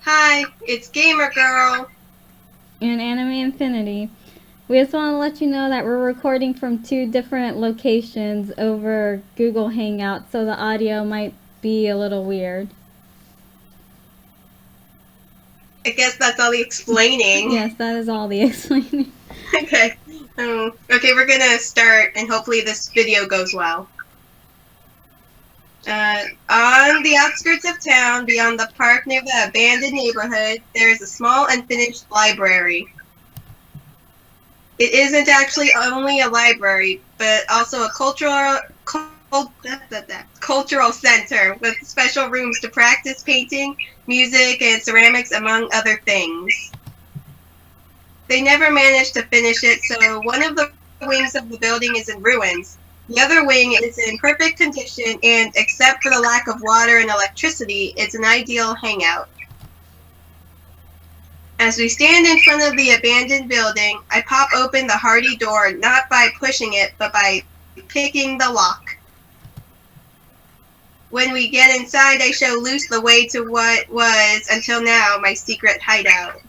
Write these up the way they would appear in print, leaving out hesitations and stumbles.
Hi, it's Gamer Girl. And Anime Infinity. We just want to let you know that we're recording from two different locations over Google Hangout, so the audio might be a little weird. I guess that's all the explaining. Yes, that is all the explaining. Okay. Okay, we're gonna start, and hopefully this video goes well. On the outskirts of town, beyond the park near the abandoned neighborhood, there is a small unfinished library. It isn't actually only a library, but also a cultural center with special rooms to practice painting, music, and ceramics, among other things. They never managed to finish it, so one of the wings of the building is in ruins. The other wing is in perfect condition, and except for the lack of water and electricity, it's an ideal hangout. As we stand in front of the abandoned building, I pop open the hardy door, not by pushing it, but by picking the lock. When we get inside, I show Luce the way to what was, until now, my secret hideout.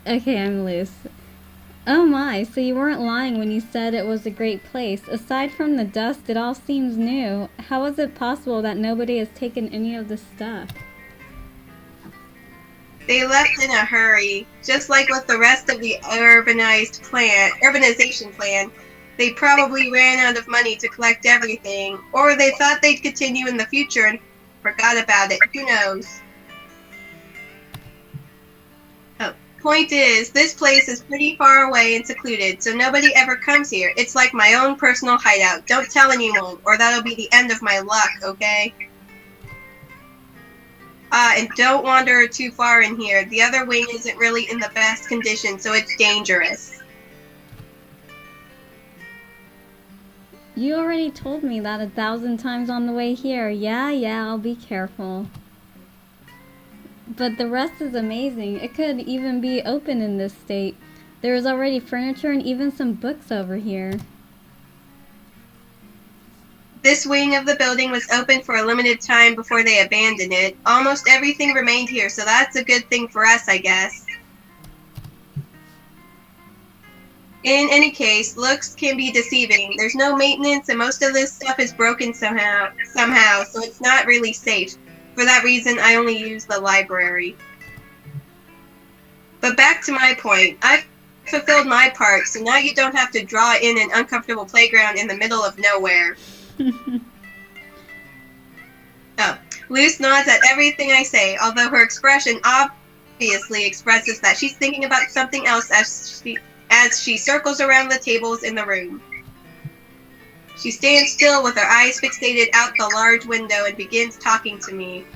Okay, I'm Luce. Oh my, so you weren't lying when you said it was a great place. Aside from the dust, it all seems new. How is it possible that nobody has taken any of the stuff? They left in a hurry, just like with the rest of the urbanization plan. They probably ran out of money to collect everything, or they thought they'd continue in the future and forgot about it. Who knows? Oh, point is, this place is pretty far away and secluded, so nobody ever comes here. It's like my own personal hideout. Don't tell anyone, or that'll be the end of my luck, okay? And don't wander too far in here. The other wing isn't really in the best condition, so it's dangerous. You already told me that 1,000 times on the way here. Yeah, I'll be careful. But the rest is amazing. It could even be open in this state. There is already furniture and even some books over here. This wing of the building was open for a limited time before they abandoned it. Almost everything remained here, so that's a good thing for us, I guess. In any case, looks can be deceiving. There's no maintenance, and most of this stuff is broken somehow, so it's not really safe. For that reason, I only use the library. But back to my point. I've fulfilled my part, so now you don't have to draw in an uncomfortable playground in the middle of nowhere. Oh, Luce nods at everything I say, although her expression obviously expresses that she's thinking about something else as she circles around the tables in the room. She stands still with her eyes fixated out the large window and begins talking to me.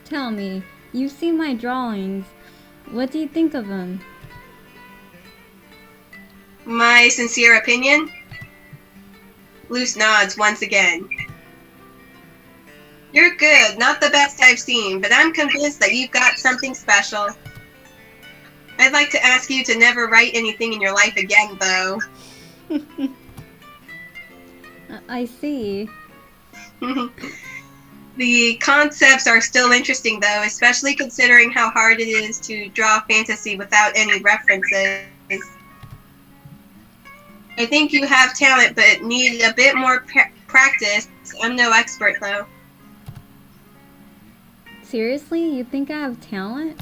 Tell me, you've seen my drawings. What do you think of them? My sincere opinion? Luce nods once again. You're good, not the best I've seen, but I'm convinced that you've got something special. I'd like to ask you to never write anything in your life again, though. I see. The concepts are still interesting, though, especially considering how hard it is to draw fantasy without any references. I think you have talent, but need a bit more practice. I'm no expert, though. Seriously? You think I have talent?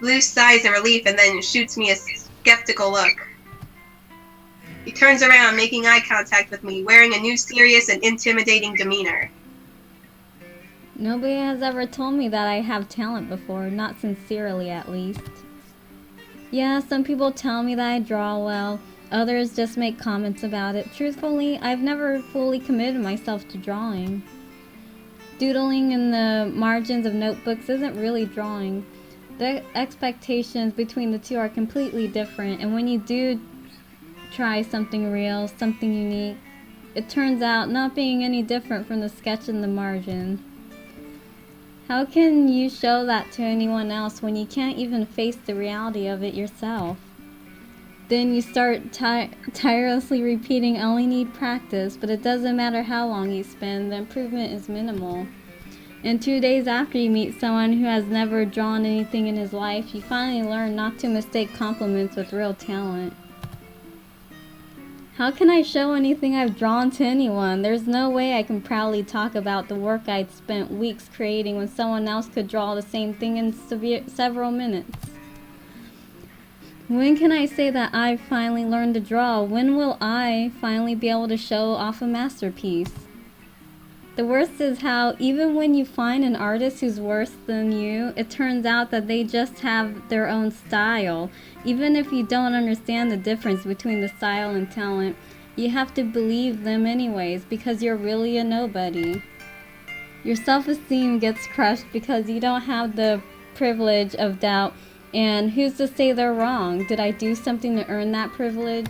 Luce sighs in relief and then shoots me a skeptical look. He turns around, making eye contact with me, wearing a new serious and intimidating demeanor. Nobody has ever told me that I have talent before, not sincerely at least. Yeah, some people tell me that I draw well, others just make comments about it. Truthfully, I've never fully committed myself to drawing. Doodling in the margins of notebooks isn't really drawing. The expectations between the two are completely different, and when you do try something real, something unique, it turns out not being any different from the sketch in the margin. How can you show that to anyone else when you can't even face the reality of it yourself? Then you start tirelessly repeating, only need practice, but it doesn't matter how long you spend, the improvement is minimal. And 2 days after you meet someone who has never drawn anything in his life, you finally learn not to mistake compliments with real talent. How can I show anything I've drawn to anyone? There's no way I can proudly talk about the work I'd spent weeks creating when someone else could draw the same thing in several minutes. When can I say that I've finally learned to draw? When will I finally be able to show off a masterpiece? The worst is how even when you find an artist who's worse than you, it turns out that they just have their own style. Even if you don't understand the difference between the style and talent, you have to believe them anyways because you're really a nobody. Your self-esteem gets crushed because you don't have the privilege of doubt, and who's to say they're wrong? Did I do something to earn that privilege?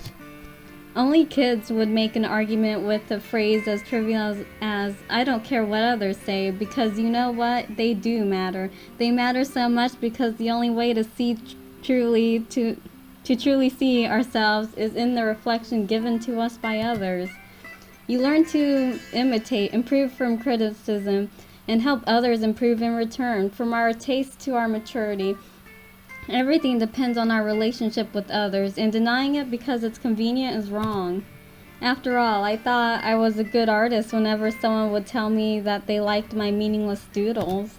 Only kids would make an argument with a phrase as trivial as I don't care what others say, because you know what? They do matter. They matter so much because the only way to see truly to truly see ourselves is in the reflection given to us by others. You learn to imitate, improve from criticism, and help others improve in return. From our taste to our maturity, everything depends on our relationship with others, and denying it because it's convenient is wrong. After all, I thought I was a good artist whenever someone would tell me that they liked my meaningless doodles.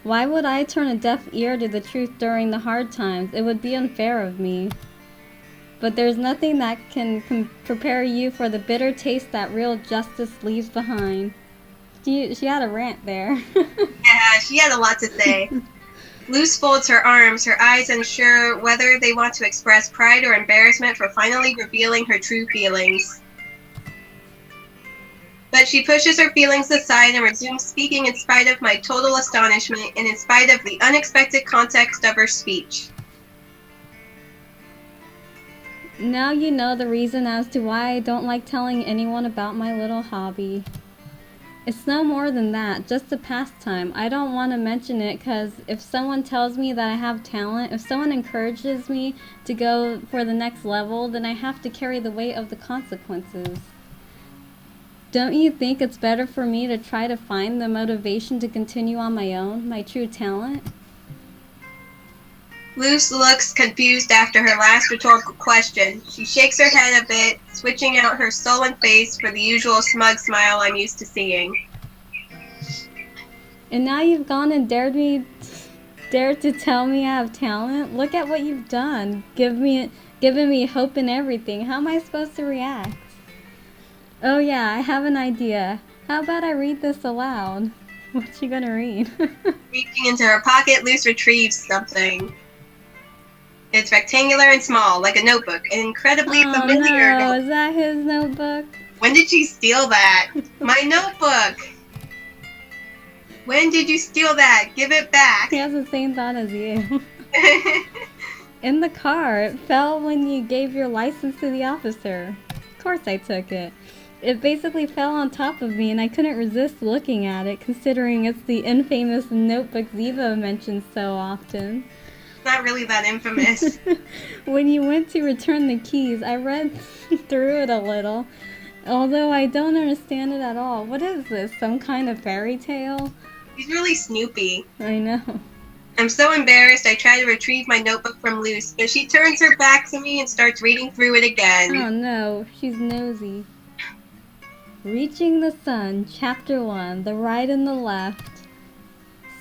Why would I turn a deaf ear to the truth during the hard times? It would be unfair of me. But there's nothing that can prepare you for the bitter taste that real justice leaves behind. She had a rant there. Yeah, she had a lot to say. Luce folds her arms, her eyes unsure whether they want to express pride or embarrassment for finally revealing her true feelings. But she pushes her feelings aside and resumes speaking in spite of my total astonishment and in spite of the unexpected context of her speech. Now you know the reason as to why I don't like telling anyone about my little hobby. It's no more than that, just a pastime. I don't want to mention it because if someone tells me that I have talent, if someone encourages me to go for the next level, then I have to carry the weight of the consequences. Don't you think it's better for me to try to find the motivation to continue on my own, my true talent? Luce looks confused after her last rhetorical question. She shakes her head a bit, switching out her sullen face for the usual smug smile I'm used to seeing. And now you've gone and dared to tell me I have talent? Look at what you've done. Given me hope and everything. How am I supposed to react? Oh yeah, I have an idea. How about I read this aloud? What you gonna read? Reaching into her pocket, Luce retrieves something. It's rectangular and small, like a notebook, an incredibly familiar no, notebook. Is that his notebook? When did she steal that? My notebook! When did you steal that? Give it back! He has the same thought as you. In the car. It fell when you gave your license to the officer. Of course I took it. It basically fell on top of me and I couldn't resist looking at it, considering it's the infamous notebook Ziva mentions so often. Not really that infamous. When you went to return the keys, I read through it a little, although I don't understand it at all. What is this, some kind of fairy tale? He's really snoopy. I know. I'm so embarrassed I try to retrieve my notebook from Luce, but she turns her back to me and starts reading through it again. Oh no, she's nosy. Reaching the Sun, Chapter 1, The Right and the Left.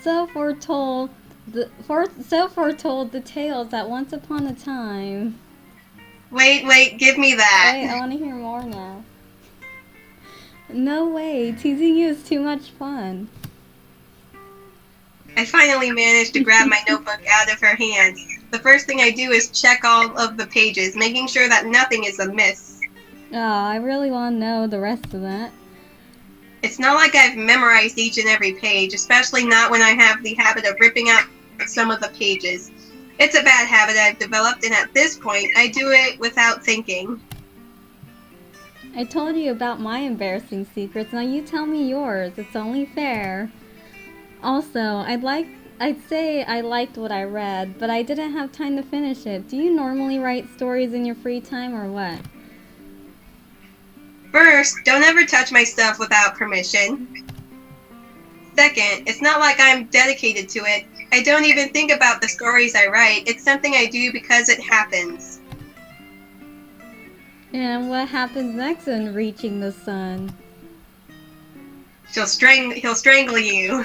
So foretold the tales that once upon a time. Wait, give me that. Wait, I want to hear more now. No way, teasing you is too much fun. I finally managed to grab my notebook out of her hands. The first thing I do is check all of the pages, making sure that nothing is amiss. Oh, I really want to know the rest of that. It's not like I've memorized each and every page, especially not when I have the habit of ripping out some of the pages. It's a bad habit I've developed, and at this point, I do it without thinking. I told you about my embarrassing secrets, now you tell me yours. It's only fair. Also, I'd like I'd say I liked what I read, but I didn't have time to finish it. Do you normally write stories in your free time or what? First, don't ever touch my stuff without permission. Second, it's not like I'm dedicated to it. I don't even think about the stories I write. It's something I do because it happens. And what happens next in Reaching the Sun? He'll strangle you.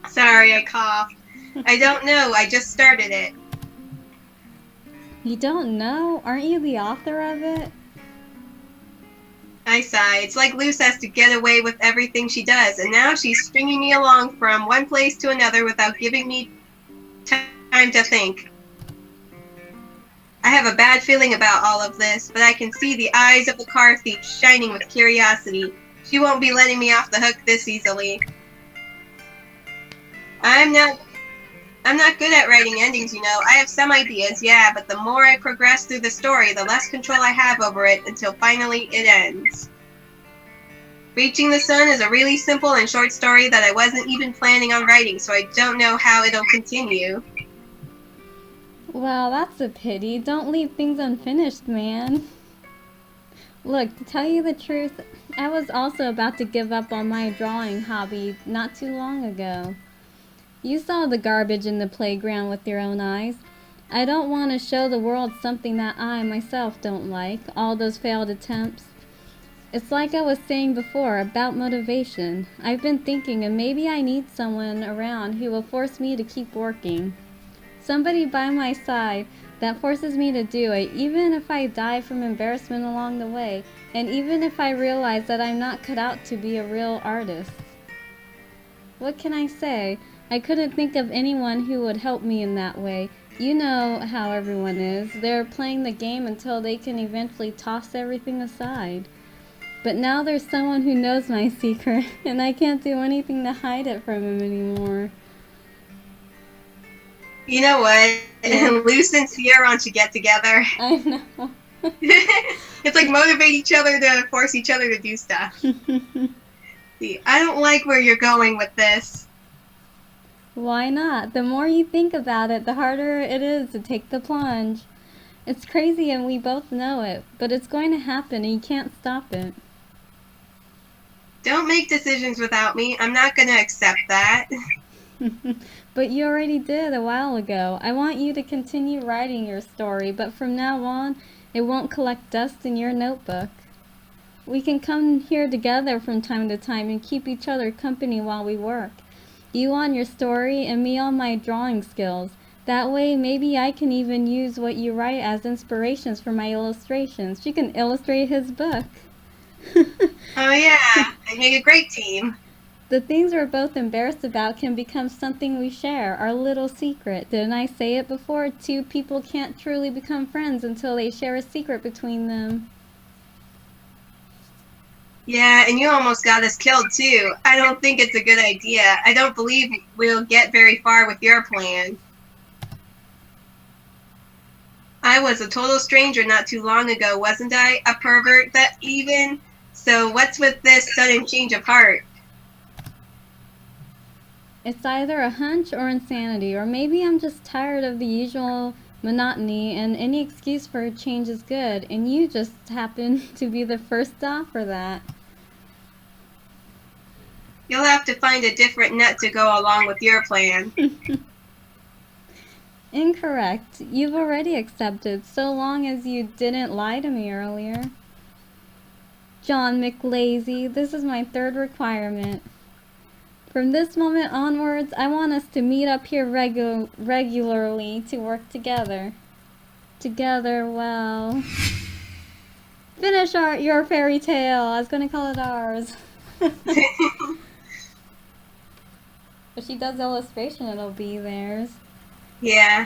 Sorry, I coughed. I don't know. I just started it. You don't know? Aren't you the author of it? I sigh. It's like Luce has to get away with everything she does, and now she's stringing me along from one place to another without giving me time to think. I have a bad feeling about all of this, but I can see the eyes of the car thief shining with curiosity. She won't be letting me off the hook this easily. I'm not good at writing endings, you know. I have some ideas, yeah, but the more I progress through the story, the less control I have over it until finally it ends. Reaching the Sun is a really simple and short story that I wasn't even planning on writing, so I don't know how it'll continue. Well, that's a pity. Don't leave things unfinished, man. Look, to tell you the truth, I was also about to give up on my drawing hobby not too long ago. You saw the garbage in the playground with your own eyes. I don't want to show the world something that I myself don't like, all those failed attempts. It's like I was saying before about motivation. I've been thinking, and maybe I need someone around who will force me to keep working. Somebody by my side that forces me to do it, even if I die from embarrassment along the way, and even if I realize that I'm not cut out to be a real artist. What can I say? I couldn't think of anyone who would help me in that way. You know how everyone is. They're playing the game until they can eventually toss everything aside. But now there's someone who knows my secret, and I can't do anything to hide it from him anymore. You know what? Luce and Ciaran should get together. I know. It's like motivate each other to force each other to do stuff. See, I don't like where you're going with this. Why not? The more you think about it, the harder it is to take the plunge. It's crazy and we both know it, but it's going to happen and you can't stop it. Don't make decisions without me. I'm not going to accept that. But you already did a while ago. I want you to continue writing your story, but from now on, it won't collect dust in your notebook. We can come here together from time to time and keep each other company while we work. You on your story and me on my drawing skills. That way, maybe I can even use what you write as inspirations for my illustrations. You can illustrate his book. Oh yeah, they make a great team. The things we're both embarrassed about can become something we share, our little secret. Didn't I say it before? Two people can't truly become friends until they share a secret between them. Yeah, and you almost got us killed too. I don't think it's a good idea. I don't believe we'll get very far with your plan. I was a total stranger not too long ago, wasn't I? A pervert, that even? So what's with this sudden change of heart? It's either a hunch or insanity, or maybe I'm just tired of the usual monotony and any excuse for a change is good, and you just happen to be the first to offer that. You'll have to find a different nut to go along with your plan. Incorrect. You've already accepted, so long as you didn't lie to me earlier. John McLazy, this is my third requirement. From this moment onwards, I want us to meet up here regularly to work together. Together, well... Finish your fairy tale. I was going to call it ours. If she does illustration, it'll be theirs. Yeah.